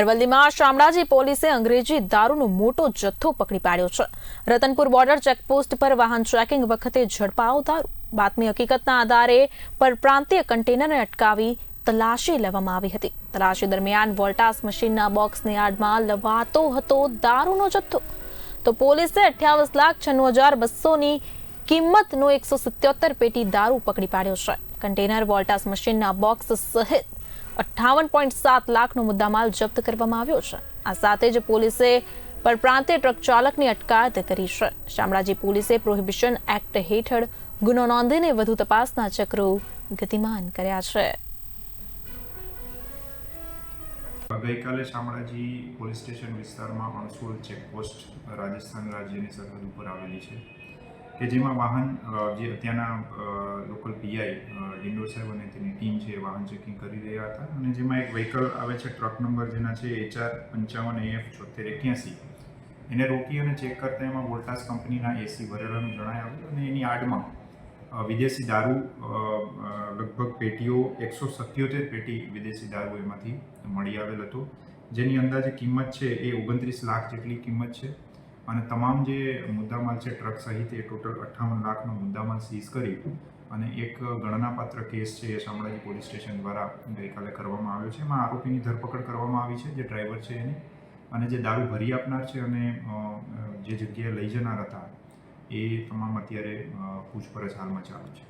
અરવલ્લીમાં શામળાજી પોલીસે અંગ્રેજી દારૂનો મોટો જથ્થો પકડી પાડ્યો છે। રતનપુર બોર્ડર ચેકપોસ્ટ પર વાહન ચેકિંગ વખતે ઝડપાયો દારૂ। બાતમી હકીકતના આધારે પરપ્રાંતીય કન્ટેનરને અટકાવી તલાશી લેવામાં આવી હતી। તલાશી દરમિયાન વોલ્ટાસ મશીનના બોક્સની આડમાં લવાતો હતો દારૂનો જથ્થો। તો પોલીસે 28,96,200ની કિંમતનો 177 પેટી દારૂ પકડી પાડ્યો છે। કન્ટેનર વોલ્ટાસ મશીનના બોક્સ સહિત 58.7 લાખનો મુદ્દામાલ જપ્ત કરવામાં આવ્યો છે। આ સાથે જ પોલીસે પરપ્રાંતીય ટ્રક ચાલકની અટકાયત કરી છે। શામળાજી પોલીસે પ્રોહિબિશન એક્ટ હેઠળ ગુનો નોંધીને વધુ તપાસના ચક્રો ગતિમાન કર્યા છે। ગઈકાલે શામળાજી પોલીસ સ્ટેશન વિસ્તારમાં અણસોલ ચેકપોસ્ટ રાજસ્થાન રાજ્યની સરહદ ઉપર આવેલી છે કે જેમાં વાહન જે અત્યારના લોકલ પીઆઈ ડિંડોર સાહેબ અને તેની ટીમ છે વાહન ચેકિંગ કરી રહ્યા હતા અને જેમાં એક વ્હીકલ આવે છે ટ્રક નંબર જેના છે HR 55AF 7481 એને રોકી અને ચેક કરતા એમાં વોલ્ટાસ કંપનીના AC ભરેલાનું જણાય આવ્યું અને એની આડમાં વિદેશી દારૂ લગભગ પેટીઓ 177 પેટી વિદેશી દારૂ એમાંથી મળી આવેલ હતો, જેની અંદાજે કિંમત છે એ 29 લાખ જેટલી કિંમત છે અને તમામ જે મુદ્દામાલ છે ટ્રક સહિત એ ટોટલ 58 લાખનો મુદ્દામાલ સીઝ કરી અને એક ગણનાપાત્ર કેસ છે એ શામળાજી પોલીસ સ્ટેશન દ્વારા ગઈકાલે કરવામાં આવ્યો છે। એમાં આરોપીની ધરપકડ કરવામાં આવી છે, જે ડ્રાઈવર છે એની, અને જે દારૂ ભરી આપનાર છે અને જે જગ્યાએ લઈ જનાર હતા એ તમામ અત્યારે પૂછપરછ હાલમાં ચાલુ છે।